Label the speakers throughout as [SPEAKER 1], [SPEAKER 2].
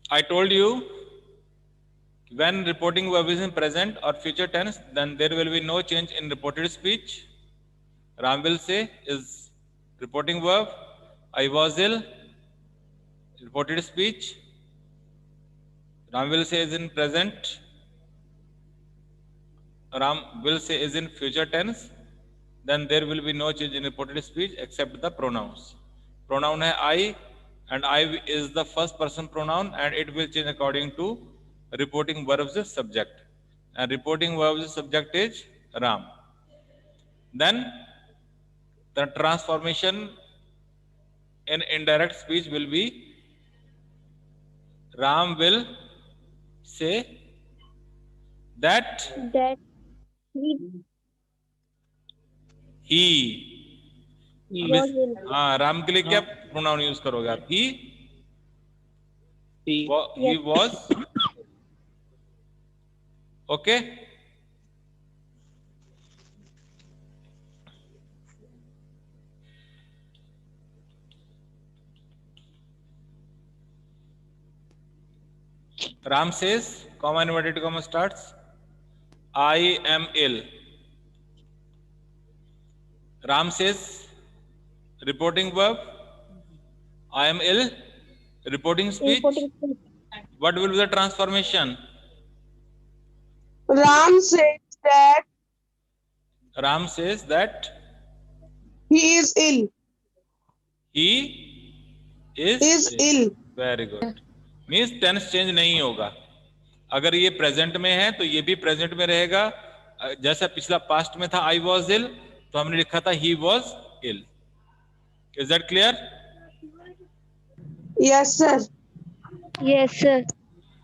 [SPEAKER 1] I told you when reporting verb is in present or future tense, then there will be no change in reported speech. Ram will say is reporting verb. I was ill, reported speech. Ram will say is in present. Ram will say is in future tense. Then there will be no change in reported speech except the pronouns. Pronoun है I, and I is the first person pronoun, and it will change according to reporting verb's subject. And reporting verb's subject is Ram. Then the transformation in indirect speech will be Ram will say that he
[SPEAKER 2] Yes.
[SPEAKER 1] हाँ राम के लिए क्या pronoun use करोगे आप? he was okay. Ram says, comma inverted comma starts, I am ill. Ram says, reporting verb, I am ill. Reporting speech. What will be the transformation?
[SPEAKER 2] Ram says that
[SPEAKER 1] Ram says that
[SPEAKER 2] he is ill.
[SPEAKER 1] he is
[SPEAKER 2] ill.
[SPEAKER 1] Very good. Means tense change नहीं होगा. अगर ये present में है तो ये भी present में रहेगा. जैसा पिछला पास्ट में था आई वॉज इल, तो हमने लिखा था he was ill. Is that clear?
[SPEAKER 2] Yes, sir.
[SPEAKER 3] Yes, sir.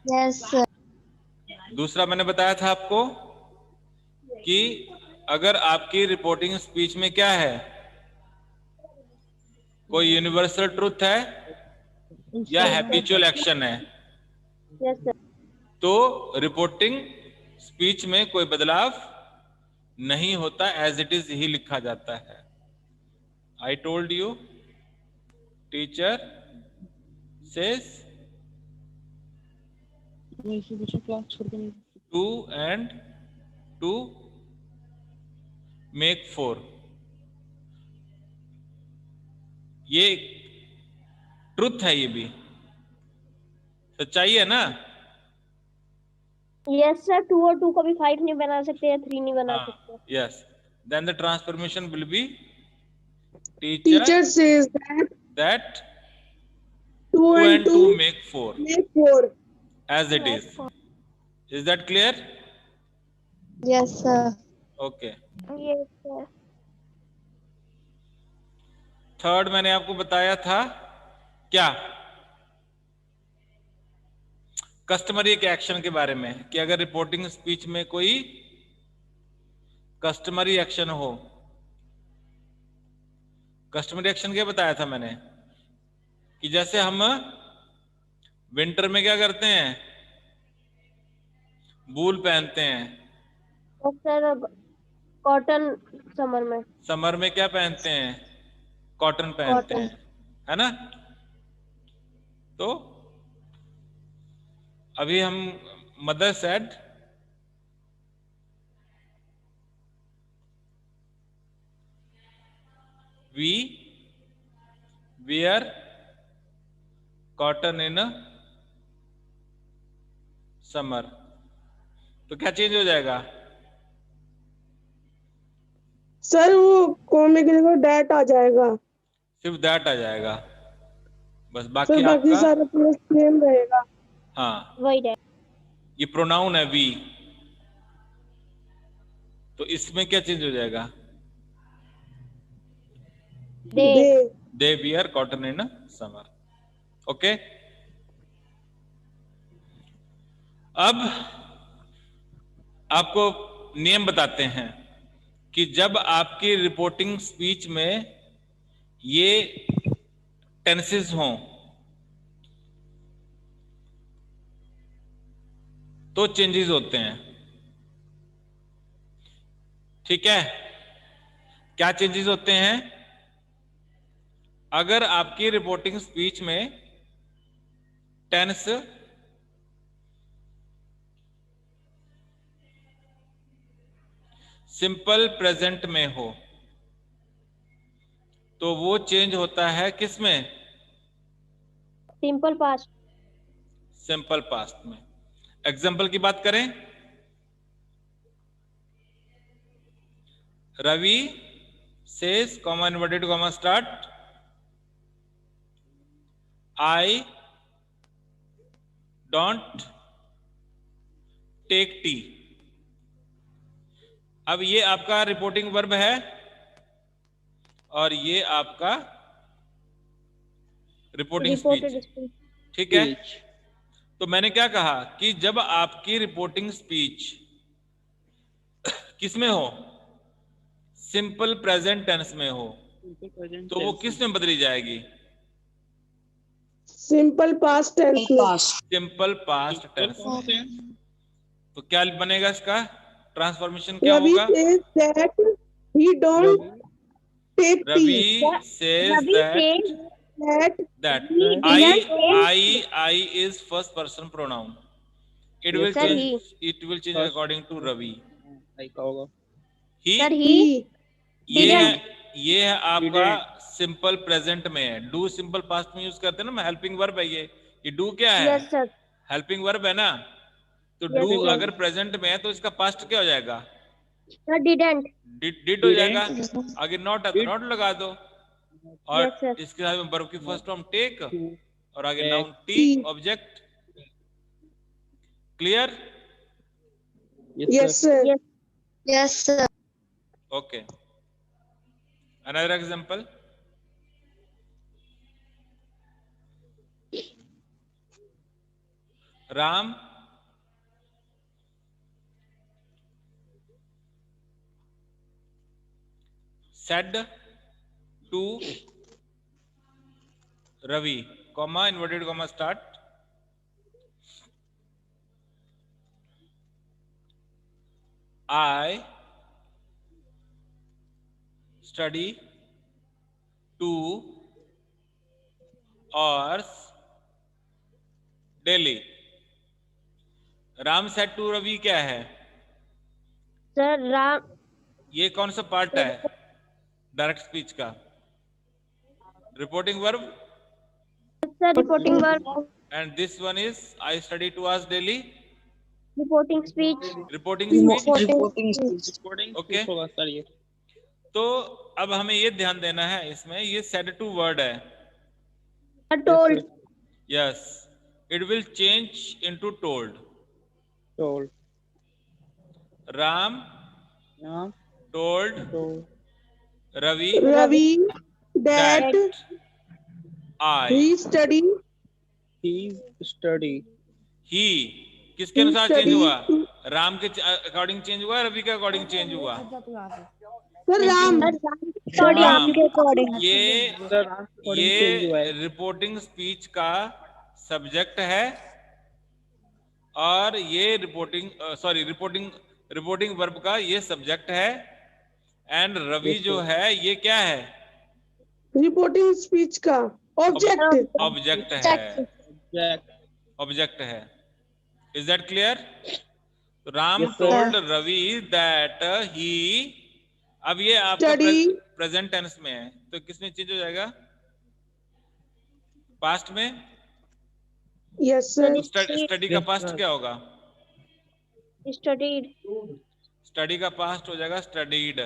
[SPEAKER 4] Yes, sir.
[SPEAKER 1] दूसरा मैंने बताया था आपको कि अगर आपकी रिपोर्टिंग स्पीच में क्या है, कोई यूनिवर्सल ट्रुथ है या हैबिचुअल एक्शन है,
[SPEAKER 3] Yes, sir.
[SPEAKER 1] तो रिपोर्टिंग स्पीच में कोई बदलाव नहीं होता, एज इट इज ही लिखा जाता है. I told you teacher says two and two make 4. ये ट्रुथ है, ये भी सच्चाई है ना?
[SPEAKER 3] Yes, sir. 2 और 2 को भी 5 नहीं बना सकते या 3 नहीं बना सकते.
[SPEAKER 1] Yes. Then the transformation will be
[SPEAKER 2] Teacher says
[SPEAKER 1] that
[SPEAKER 2] 2 and 2
[SPEAKER 1] make 4
[SPEAKER 2] make 4.
[SPEAKER 1] as it is. Is that clear?
[SPEAKER 4] Yes, sir.
[SPEAKER 1] Okay.
[SPEAKER 3] Yes, sir.
[SPEAKER 1] Third मैंने आपको बताया था क्या, कस्टमरी एक एक्शन के बारे में, कि अगर रिपोर्टिंग स्पीच में कोई कस्टमरी एक्शन हो. कस्टमरी एक्शन क्या बताया था मैंने, कि जैसे हम विंटर में क्या करते हैं, वूल पहनते हैं.
[SPEAKER 3] और सर कॉटन समर में
[SPEAKER 1] क्या पहनते हैं, कॉटन पहनते हैं, है ना? तो अभी हम mother said we wear cotton in summer, तो क्या चेंज हो जाएगा?
[SPEAKER 2] सर वो कॉमे के लिए डैट आ जाएगा,
[SPEAKER 1] सिर्फ दैट आ जाएगा बस,
[SPEAKER 2] सर
[SPEAKER 1] बाकी
[SPEAKER 2] बाकी
[SPEAKER 1] आपका
[SPEAKER 2] सारा प्लस सेम रहेगा.
[SPEAKER 1] हाँ,
[SPEAKER 3] वही है.
[SPEAKER 1] ये प्रोनाउन है वी, तो इसमें क्या चेंज हो जाएगा? They wear cotton in summer. Okay. अब आपको नियम बताते हैं कि जब आपकी रिपोर्टिंग स्पीच में ये टेंसेस हों तो चेंजेस होते हैं. ठीक है? क्या चेंजेस होते हैं? अगर आपकी रिपोर्टिंग स्पीच में टेंस सिंपल प्रेजेंट में हो तो वो चेंज होता है किस में?
[SPEAKER 3] Simple past.
[SPEAKER 1] सिंपल पास्ट में। एग्जाम्पल की बात करें, Ravi says comma inverted comma start I don't take tea. अब ये आपका रिपोर्टिंग वर्ब है और ये आपका रिपोर्टिंग
[SPEAKER 3] रिपोर्टेड
[SPEAKER 1] स्पीच,
[SPEAKER 3] स्पीच।
[SPEAKER 1] ठीक है। तो मैंने क्या कहा कि जब आपकी रिपोर्टिंग स्पीच किस में हो? सिंपल प्रेजेंट टेंस में हो तो वो किस में बदली जाएगी?
[SPEAKER 2] सिंपल पास्ट टेंस में।
[SPEAKER 1] सिंपल पास्ट टेंस में। तो क्या बनेगा इसका ट्रांसफॉर्मेशन क्या
[SPEAKER 2] रवि
[SPEAKER 1] होगा?
[SPEAKER 2] says that he don't take tea.
[SPEAKER 1] Ravi says
[SPEAKER 3] Ravi
[SPEAKER 1] that
[SPEAKER 2] That
[SPEAKER 1] that
[SPEAKER 3] he didn't take
[SPEAKER 1] I is first person pronoun. It will
[SPEAKER 3] Sir,
[SPEAKER 1] change. It will change according to Ravi. He
[SPEAKER 3] sir ही
[SPEAKER 1] ये है
[SPEAKER 3] didn't।
[SPEAKER 1] ये है आपका simple present में है। Do simple past में use करते हैं ना, हेल्पिंग वर्ब है ये डू क्या है?
[SPEAKER 3] Yes sir.
[SPEAKER 1] हेल्पिंग वर्ब है ना। तो
[SPEAKER 3] Yes,
[SPEAKER 1] डू
[SPEAKER 3] sir.
[SPEAKER 1] अगर प्रेजेंट में है तो इसका पास्ट क्या हो जाएगा?
[SPEAKER 3] Sir didn't.
[SPEAKER 1] डिड हो जाएगा। आगे नॉट है तो नॉट लगा दो और
[SPEAKER 3] Yes, sir.
[SPEAKER 1] इसके साथ में वर्ब की फर्स्ट फॉर्म टेक और आगे noun T
[SPEAKER 2] tea.
[SPEAKER 1] Object. Clear?
[SPEAKER 2] yes sir.
[SPEAKER 3] Yes.
[SPEAKER 4] Yes, sir.
[SPEAKER 1] Okay, another example. Ram said to Ravi, comma inverted comma start I study 2 hours daily. Ram said to Ravi क्या है?
[SPEAKER 3] Sir Ram
[SPEAKER 1] ये कौन सा part है direct speech का? Reporting verb.
[SPEAKER 3] Sir reporting verb.
[SPEAKER 1] And this one is I study 2 hours daily.
[SPEAKER 3] Reporting speech.
[SPEAKER 1] Reporting speech.
[SPEAKER 4] Reporting
[SPEAKER 1] okay, तो अब हमें ये ध्यान देना है, इसमें ये सेड टू वर्ड है।
[SPEAKER 3] Told.
[SPEAKER 1] Yes, it will change into told. Ram told Ravi
[SPEAKER 2] Ravi that
[SPEAKER 1] that I he किसके अनुसार चेंज हुआ? राम के अकॉर्डिंग चेंज हुआ, रवि के अकॉर्डिंग चेंज हुआ?
[SPEAKER 2] सर राम
[SPEAKER 1] राम के अकॉर्डिंग। ये रिपोर्टिंग स्पीच का सब्जेक्ट है और ये रिपोर्टिंग वर्ब का ये सब्जेक्ट है। एंड रवि जो है ये क्या है?
[SPEAKER 2] रिपोर्टिंग स्पीच का ऑब्जेक्ट।
[SPEAKER 1] ऑब्जेक्ट है। ऑब्जेक्ट है। Is that clear? Ram told Ravi that he, अब ये आपका प्रेजेंट टेंस में है तो किसमें चेंज हो जाएगा? पास्ट में।
[SPEAKER 2] Yes sir.
[SPEAKER 1] स्टडी का पास्ट क्या होगा?
[SPEAKER 3] स्टडीड।
[SPEAKER 1] स्टडी का पास्ट हो जाएगा studied.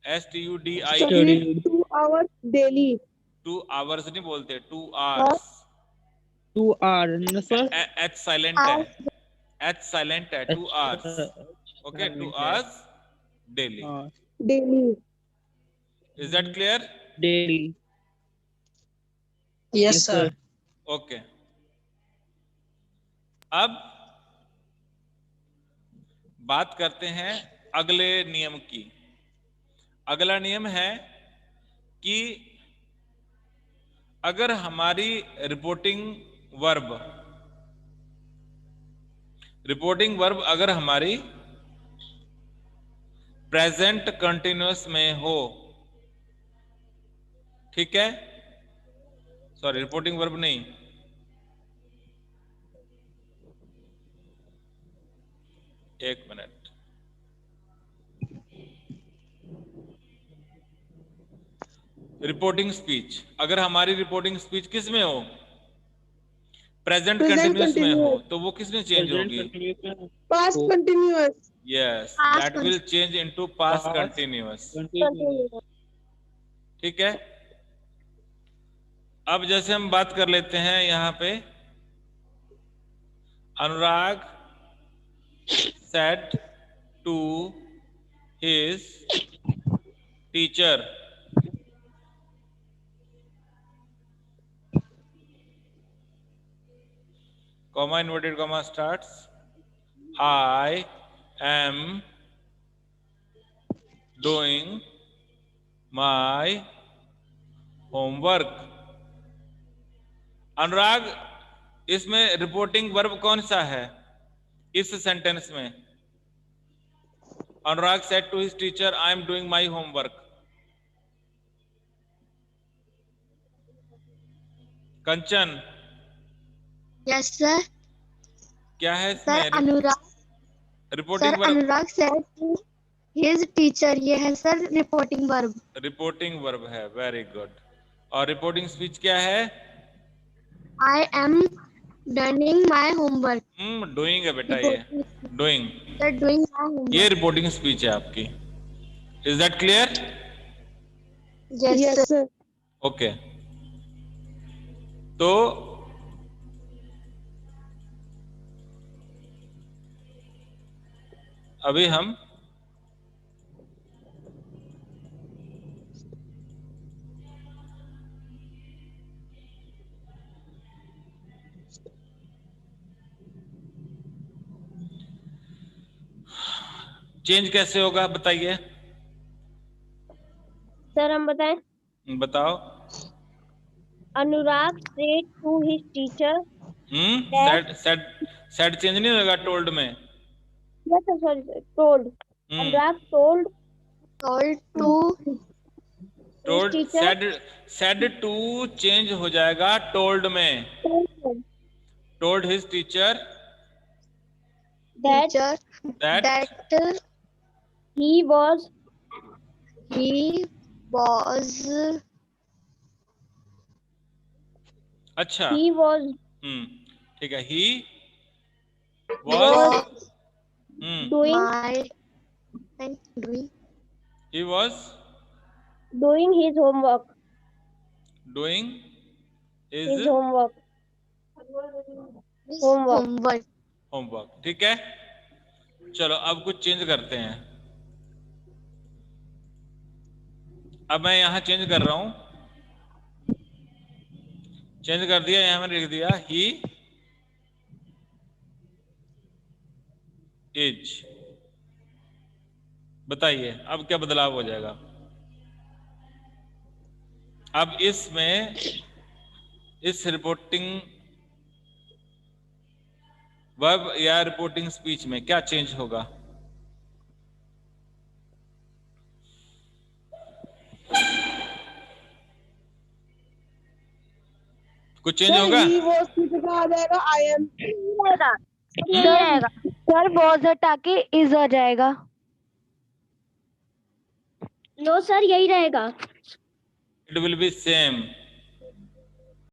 [SPEAKER 1] STUDIE।
[SPEAKER 2] Studied 2 hours daily.
[SPEAKER 1] 2 hours नहीं बोलते, 2 hours।
[SPEAKER 5] 2 hours sir.
[SPEAKER 1] H silent है, H साइलेंट है। 2 hours। Okay, 2 hours daily।
[SPEAKER 2] Daily.
[SPEAKER 1] Is that clear?
[SPEAKER 5] Daily.
[SPEAKER 4] Yes, sir.
[SPEAKER 1] Okay, अब बात करते हैं अगले नियम की। अगला नियम है कि अगर हमारी रिपोर्टिंग वर्ब अगर हमारी प्रेजेंट कंटिन्यूअस में हो, ठीक है, सॉरी रिपोर्टिंग वर्ब नहीं, एक मिनट, रिपोर्टिंग स्पीच, अगर हमारी रिपोर्टिंग स्पीच किस में हो, प्रेजेंट
[SPEAKER 2] Present
[SPEAKER 1] कंटिन्यूअस में हो,
[SPEAKER 2] continuous.
[SPEAKER 1] तो वो किस में चेंज
[SPEAKER 5] Present
[SPEAKER 1] होगी?
[SPEAKER 5] continuous.
[SPEAKER 2] Past continuous.
[SPEAKER 1] Yes,
[SPEAKER 4] Past
[SPEAKER 1] that will change into past
[SPEAKER 5] Past.
[SPEAKER 1] Continuous.
[SPEAKER 5] Continuous.
[SPEAKER 1] ठीक है, अब जैसे हम बात कर लेते हैं यहाँ पे, अनुराग said to his teacher, comma inverted comma starts, I am doing my homework. अनुराग, इसमें रिपोर्टिंग वर्ब कौन सा है इस सेंटेंस में? अनुराग said to his teacher, I am doing my homework. Kanchan,
[SPEAKER 4] Yes, sir.
[SPEAKER 1] क्या है
[SPEAKER 4] Sir,
[SPEAKER 1] इसमें?
[SPEAKER 4] Anurag.
[SPEAKER 1] Reporting
[SPEAKER 4] Sir,
[SPEAKER 1] verb,
[SPEAKER 4] Anurag said to his teacher. ये है sir reporting verb.
[SPEAKER 1] Reporting verb है, वेरी गुड। और रिपोर्टिंग स्पीच क्या है?
[SPEAKER 4] I am doing my homework.
[SPEAKER 1] Doing है बेटा, ये doing,
[SPEAKER 4] Sir, doing my homework.
[SPEAKER 1] ये रिपोर्टिंग स्पीच है आपकी। Is that clear?
[SPEAKER 4] Yes,
[SPEAKER 2] Yes,
[SPEAKER 4] sir.
[SPEAKER 2] sir.
[SPEAKER 1] Okay, तो अभी हम चेंज कैसे होगा बताइए,
[SPEAKER 3] सर हम बताएं।
[SPEAKER 1] बताओ।
[SPEAKER 3] Anurag said to his teacher.
[SPEAKER 1] Said change नहीं होगा टोल्ड में।
[SPEAKER 3] Yes, sir, sorry, sir, told. अनुराग told
[SPEAKER 4] Told to
[SPEAKER 1] told,
[SPEAKER 3] teacher.
[SPEAKER 1] Said to change हो जाएगा टोल्ड में। Told his teacher
[SPEAKER 3] that
[SPEAKER 4] teacher
[SPEAKER 1] that
[SPEAKER 4] that
[SPEAKER 3] he was
[SPEAKER 4] he was
[SPEAKER 1] अच्छा, ठीक है, he
[SPEAKER 4] was
[SPEAKER 3] doing
[SPEAKER 4] my doing
[SPEAKER 1] he was
[SPEAKER 3] doing his homework.
[SPEAKER 1] Doing
[SPEAKER 3] His
[SPEAKER 1] his
[SPEAKER 3] homework.
[SPEAKER 4] his
[SPEAKER 3] Homework.
[SPEAKER 4] homework.
[SPEAKER 1] Homework. ठीक है, चलो अब कुछ चेंज करते हैं। अब मैं यहां चेंज कर रहा हूं, चेंज कर दिया, यहां मैंने लिख दिया ही इज। बताइए अब क्या बदलाव हो जाएगा? अब इसमें, इस रिपोर्टिंग वर्ब या रिपोर्टिंग स्पीच में क्या चेंज होगा? कुछ चेंज
[SPEAKER 2] Sir,
[SPEAKER 1] होगा?
[SPEAKER 2] he was की जगह आ जाएगा I am.
[SPEAKER 3] यही रहेगा।
[SPEAKER 6] सर was हटा के is आ जाएगा।
[SPEAKER 3] नो सर, यही रहेगा।
[SPEAKER 1] It will be same.